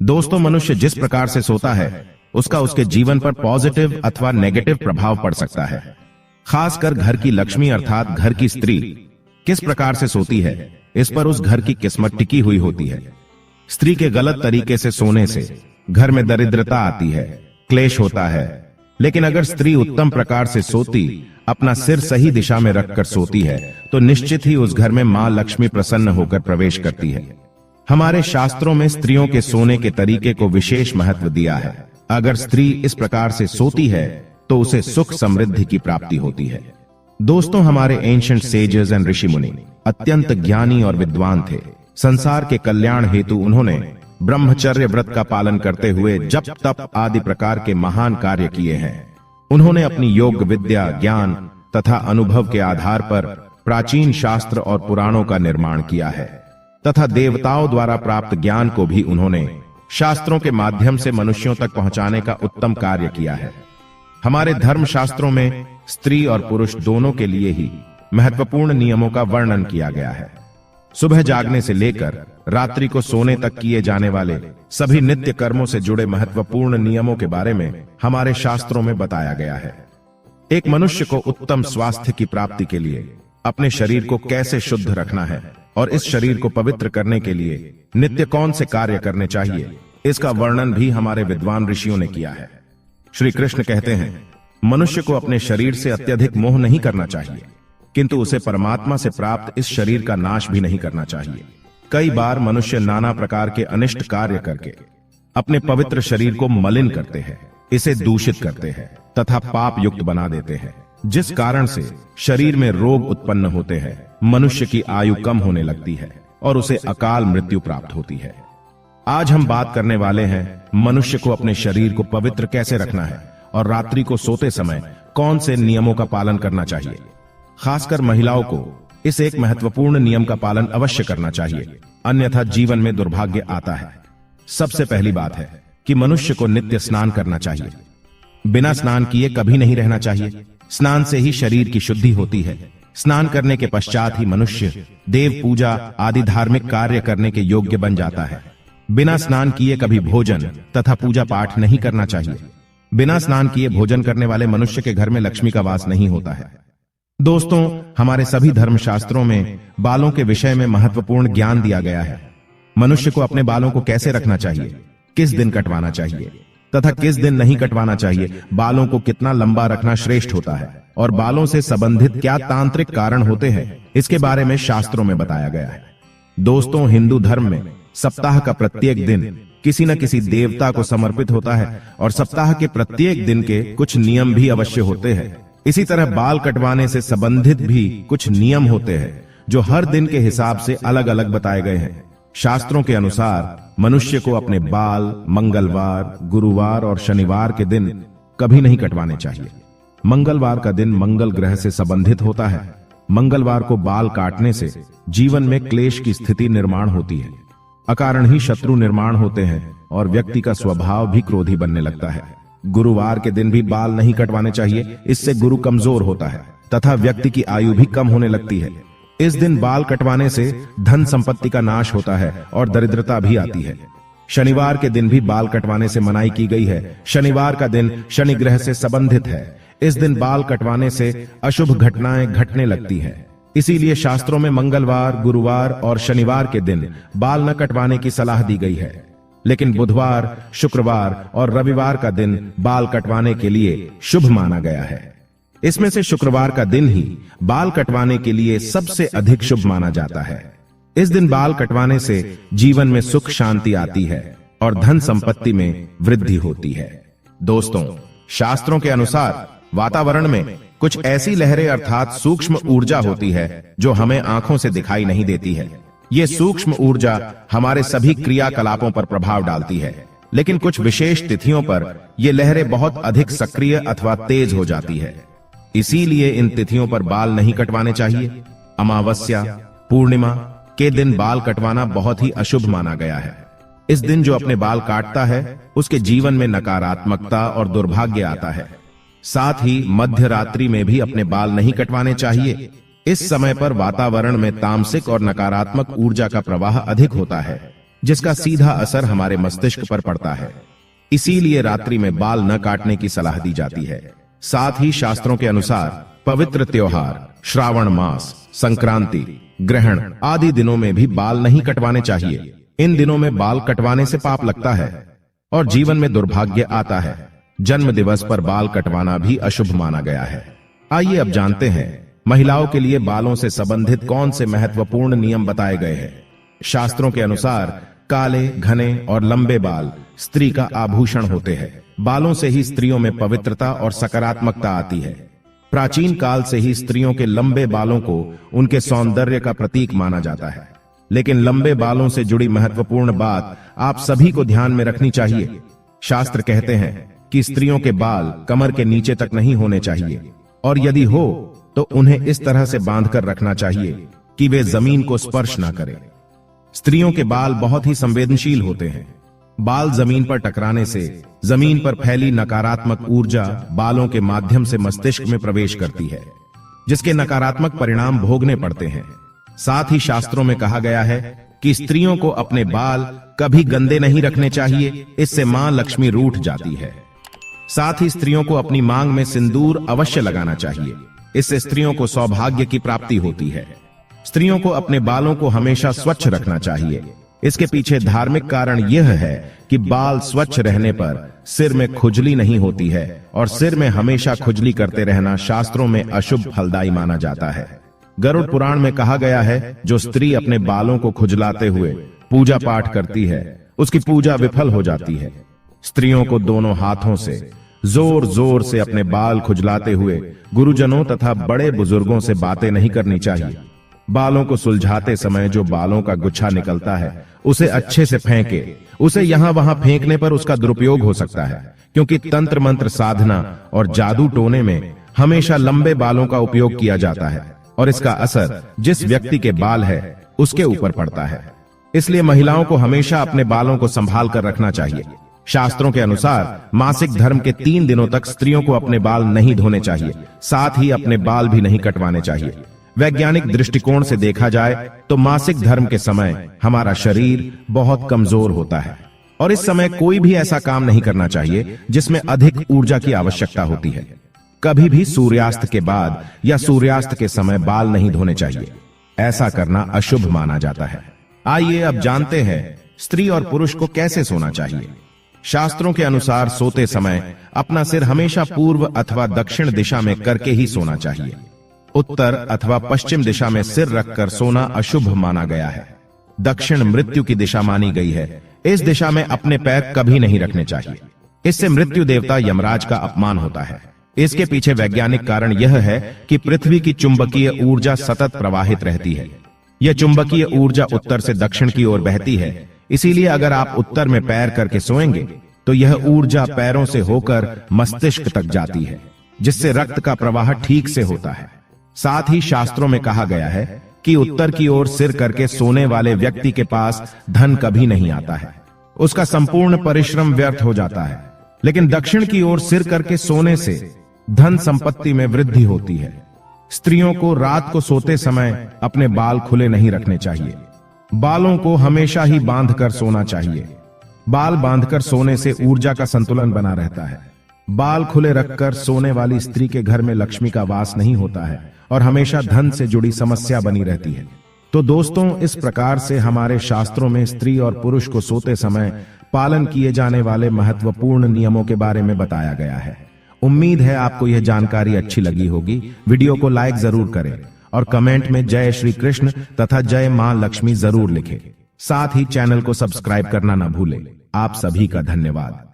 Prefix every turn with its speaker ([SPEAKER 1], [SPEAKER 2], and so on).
[SPEAKER 1] दोस्तों, मनुष्य जिस प्रकार से सोता है उसका उसके जीवन पर पॉजिटिव अथवा नेगेटिव प्रभाव पड़ सकता है। खासकर घर की लक्ष्मी अर्थात घर की स्त्री किस प्रकार से सोती है, इस पर उस घर की किस्मत टिकी हुई होती है। स्त्री के गलत तरीके से सोने से घर में दरिद्रता आती है, क्लेश होता है। लेकिन अगर स्त्री उत्तम प्रकार से सोती, अपना सिर सही दिशा में रखकर सोती है, तो निश्चित ही उस घर में मां लक्ष्मी प्रसन्न होकर प्रवेश करती है। हमारे शास्त्रों में स्त्रियों के सोने के तरीके को विशेष महत्व दिया है। अगर स्त्री इस प्रकार से सोती है तो उसे सुख समृद्धि की प्राप्ति होती है। दोस्तों, हमारे एंशिएंट सेजेस एंड ऋषि मुनि अत्यंत ज्ञानी और विद्वान थे। संसार के कल्याण हेतु उन्होंने ब्रह्मचर्य व्रत का पालन करते हुए जप तप आदि प्रकार के महान कार्य किए हैं। उन्होंने अपनी योग विद्या, ज्ञान तथा अनुभव के आधार पर प्राचीन शास्त्र और पुराणों का निर्माण किया है तथा देवताओं द्वारा प्राप्त ज्ञान को भी उन्होंने शास्त्रों के माध्यम से मनुष्यों तक पहुंचाने का उत्तम कार्य किया है। हमारे धर्म शास्त्रों में स्त्री और पुरुष दोनों के लिए ही महत्वपूर्ण नियमों का वर्णन किया गया है। सुबह जागने से लेकर रात्रि को सोने तक किए जाने वाले सभी नित्य कर्मों से जुड़े महत्वपूर्ण नियमों के बारे में हमारे शास्त्रों में बताया गया है। एक मनुष्य को उत्तम स्वास्थ्य की प्राप्ति के लिए अपने शरीर को कैसे शुद्ध रखना है और इस शरीर को पवित्र करने के लिए नित्य कौन से कार्य करने चाहिए, इसका वर्णन भी हमारे विद्वान ऋषियों ने किया है। श्री कृष्ण कहते हैं, मनुष्य को अपने शरीर से अत्यधिक मोह नहीं करना चाहिए, किंतु उसे परमात्मा से प्राप्त इस शरीर का नाश भी नहीं करना चाहिए। कई बार मनुष्य नाना प्रकार के अनिष्ट कार्य करके अपने पवित्र शरीर को मलिन करते हैं, इसे दूषित करते हैं तथा पाप युक्त बना देते हैं, जिस कारण से शरीर में रोग उत्पन्न होते हैं, मनुष्य की आयु कम होने लगती है और उसे अकाल मृत्यु प्राप्त होती है। आज हम बात करने वाले हैं मनुष्य को अपने शरीर को पवित्र कैसे रखना है और रात्रि को सोते समय कौन से नियमों का पालन करना चाहिए। खासकर महिलाओं को इस एक महत्वपूर्ण नियम का पालन अवश्य करना चाहिए, अन्यथा जीवन में दुर्भाग्य आता है। सबसे पहली बात है कि मनुष्य को नित्य स्नान करना चाहिए। बिना स्नान किए कभी नहीं रहना चाहिए। स्नान से ही शरीर की शुद्धि होती है। स्नान करने के पश्चात ही मनुष्य देव पूजा आदि धार्मिक कार्य करने के योग्य बन जाता है। बिना स्नान किए कभी भोजन तथा पूजा पाठ नहीं करना चाहिए। बिना स्नान किए भोजन करने वाले मनुष्य के घर में लक्ष्मी का वास नहीं होता है। दोस्तों, हमारे सभी धर्मशास्त्रों में बालों के विषय में महत्वपूर्ण ज्ञान दिया गया है। मनुष्य को अपने बालों को कैसे रखना चाहिए, किस दिन कटवाना चाहिए तथा किस दिन नहीं कटवाना चाहिए, बालों को कितना लंबा रखना श्रेष्ठ होता है और बालों से संबंधित क्या तांत्रिक कारण होते हैं, इसके बारे में शास्त्रों में बताया गया है। दोस्तों, हिंदू धर्म में सप्ताह का प्रत्येक दिन किसी न किसी देवता को समर्पित होता है और सप्ताह के प्रत्येक दिन के कुछ नियम भी अवश्य होते हैं। इसी तरह बाल कटवाने से संबंधित भी कुछ नियम होते हैं जो हर दिन के हिसाब से अलग अलग बताए गए हैं। शास्त्रों के अनुसार मनुष्य को अपने बाल मंगलवार, गुरुवार और शनिवार के दिन कभी नहीं कटवाने चाहिए। मंगलवार का दिन मंगल ग्रह से संबंधित होता है। मंगलवार को बाल काटने से जीवन में क्लेश की स्थिति निर्माण होती है, अकारण ही शत्रु निर्माण होते हैं और व्यक्ति का स्वभाव भी क्रोधी बनने लगता है। गुरुवार के दिन भी बाल नहीं कटवाने चाहिए, इससे गुरु कमजोर होता है तथा व्यक्ति की आयु भी कम होने लगती है। इस दिन बाल कटवाने से धन संपत्ति का नाश होता है और दरिद्रता भी आती है। शनिवार के दिन भी बाल कटवाने से मनाही की गई है। शनिवार का दिन शनि ग्रह से संबंधित है। इस दिन बाल कटवाने से अशुभ घटनाएं घटने लगती हैं। इसीलिए शास्त्रों में मंगलवार, गुरुवार और शनिवार के दिन बाल न कटवाने की सलाह दी गई है, लेकिन बुधवार, शुक्रवार और रविवार का दिन बाल कटवाने के लिए शुभ माना गया है। इसमें से शुक्रवार का दिन ही बाल कटवाने के लिए सबसे अधिक शुभ माना जाता है। इस दिन बाल कटवाने से जीवन में सुख शांति आती है और धन संपत्ति में वृद्धि होती है। दोस्तों, शास्त्रों के अनुसार वातावरण में कुछ ऐसी लहरें अर्थात सूक्ष्म ऊर्जा होती है जो हमें आंखों से दिखाई नहीं देती है। ये सूक्ष्म ऊर्जा हमारे सभी क्रियाकलापों पर प्रभाव डालती है, लेकिन कुछ विशेष तिथियों पर ये लहरें बहुत अधिक सक्रिय अथवा तेज हो जाती है। इसीलिए इन तिथियों पर बाल नहीं कटवाने चाहिए। अमावस्या, पूर्णिमा के दिन बाल कटवाना बहुत ही अशुभ माना गया है। इस दिन जो अपने बाल काटता है उसके जीवन में नकारात्मकता और दुर्भाग्य आता है। साथ ही मध्य रात्रि में भी अपने बाल नहीं कटवाने चाहिए। इस समय पर वातावरण में तामसिक और नकारात्मक ऊर्जा का प्रवाह अधिक होता है। जिसका सीधा असर हमारे मस्तिष्क पर पड़ता है। इसीलिए रात्रि में बाल न काटने की सलाह दी जाती है। साथ ही शास्त्रों के अनुसार पवित्र त्योहार, श्रावण मास, संक्रांति, ग्रहण आदि दिनों में भी बाल नहीं कटवाने चाहिए। इन दिनों में बाल कटवाने से पाप लगता है और जीवन में दुर्भाग्य आता है। जन्म दिवस पर बाल कटवाना भी अशुभ माना गया है। आइए अब जानते हैं महिलाओं के लिए बालों से संबंधित कौन से महत्वपूर्ण नियम बताए गए हैं। शास्त्रों के अनुसार काले, घने और लंबे बाल स्त्री का आभूषण होते हैं। बालों से ही स्त्रियों में पवित्रता और सकारात्मकता आती है। प्राचीन काल से ही स्त्रियों के लंबे बालों को उनके सौंदर्य का प्रतीक माना जाता है। लेकिन लंबे बालों से जुड़ी महत्वपूर्ण बात आप सभी को ध्यान में रखनी चाहिए। शास्त्र कहते हैं कि स्त्रियों के बाल कमर के नीचे तक नहीं होने चाहिए और यदि हो तो उन्हें इस तरह से बांधकर रखना चाहिए कि वे जमीन को स्पर्श ना करें। स्त्रियों के बाल बहुत ही संवेदनशील होते हैं। बाल जमीन पर टकराने से जमीन पर फैली नकारात्मक ऊर्जा बालों के माध्यम से मस्तिष्क में प्रवेश करती है, जिसके नकारात्मक परिणाम भोगने पड़ते हैं। साथ ही शास्त्रों में कहा गया है कि स्त्रियों को अपने बाल कभी गंदे नहीं रखने चाहिए, इससे मां लक्ष्मी रूठ जाती है। साथ ही स्त्रियों को अपनी मांग में सिंदूर अवश्य लगाना चाहिए, इससे स्त्रियों को सौभाग्य की प्राप्ति होती है। स्त्रियों को अपने बालों को हमेशा स्वच्छ रखना चाहिए। इसके पीछे धार्मिक कारण यह है कि बाल स्वच्छ रहने पर सिर में खुजली नहीं होती है और सिर में हमेशा खुजली करते रहना शास्त्रों में अशुभ फलदायी माना जाता है। गरुड़ पुराण में कहा गया है, जो स्त्री अपने बालों को खुजलाते हुए पूजा पाठ करती है उसकी पूजा विफल हो जाती है। स्त्रियों को दोनों हाथों से जोर जोर से अपने बाल खुजलाते हुए गुरुजनों तथा बड़े बुजुर्गों से बातें नहीं करनी चाहिए। बालों को सुलझाते समय जो बालों का गुच्छा निकलता है उसे अच्छे से फेंके। उसे यहां वहां फेंकने पर उसका दुरुपयोग हो सकता है, क्योंकि तंत्र मंत्र साधना और जादू टोने में हमेशा लंबे बालों का उपयोग किया जाता है और इसका असर जिस व्यक्ति के बाल है उसके ऊपर पड़ता है। इसलिए महिलाओं को हमेशा अपने बालों को संभाल कर रखना चाहिए। शास्त्रों के अनुसार मासिक धर्म के 3 दिनों तक स्त्रियों को अपने बाल नहीं धोने चाहिए, साथ ही अपने बाल भी नहीं कटवाने चाहिए। वैज्ञानिक दृष्टिकोण से देखा जाए तो मासिक धर्म के समय हमारा शरीर बहुत कमजोर होता है और इस समय कोई भी ऐसा काम नहीं करना चाहिए जिसमें अधिक ऊर्जा की आवश्यकता होती है। कभी भी सूर्यास्त के बाद या सूर्यास्त के समय बाल नहीं धोने चाहिए, ऐसा करना अशुभ माना जाता है। आइए अब जानते हैं स्त्री और पुरुष को कैसे सोना चाहिए। शास्त्रों के अनुसार सोते समय अपना सिर हमेशा पूर्व अथवा दक्षिण दिशा में करके ही सोना चाहिए। उत्तर अथवा पश्चिम दिशा में सिर रखकर सोना अशुभ माना गया है। दक्षिण मृत्यु की दिशा मानी गई है। इस दिशा में अपने पैर कभी नहीं रखने चाहिए, इससे मृत्यु देवता यमराज का अपमान होता है। इसके पीछे वैज्ञानिक कारण यह है कि पृथ्वी की चुंबकीय ऊर्जा सतत प्रवाहित रहती है। यह चुंबकीय ऊर्जा उत्तर से दक्षिण की ओर बहती है, इसीलिए अगर आप उत्तर में पैर करके सोएंगे तो यह ऊर्जा पैरों से होकर मस्तिष्क तक जाती है, जिससे रक्त का प्रवाह ठीक से होता है। साथ ही शास्त्रों में कहा गया है कि उत्तर की ओर सिर करके सोने वाले व्यक्ति के पास धन कभी नहीं आता है, उसका संपूर्ण परिश्रम व्यर्थ हो जाता है। लेकिन दक्षिण की ओर सिर करके सोने से धन संपत्ति में वृद्धि होती है। स्त्रियों को रात को सोते समय अपने बाल खुले नहीं रखने चाहिए। बालों को हमेशा ही बांधकर सोना चाहिए। बाल बांधकर सोने से ऊर्जा का संतुलन बना रहता है। बाल खुले रखकर सोने वाली स्त्री के घर में लक्ष्मी का वास नहीं होता है और हमेशा धन से जुड़ी समस्या बनी रहती है। तो दोस्तों, इस प्रकार से हमारे शास्त्रों में स्त्री और पुरुष को सोते समय पालन किए जाने वाले महत्वपूर्ण नियमों के बारे में बताया गया है। उम्मीद है आपको यह जानकारी अच्छी लगी होगी। वीडियो को लाइक जरूर करें और कमेंट में जय श्री कृष्ण तथा जय मां लक्ष्मी जरूर लिखें। साथ ही चैनल को सब्सक्राइब करना न भूलें। आप सभी का धन्यवाद।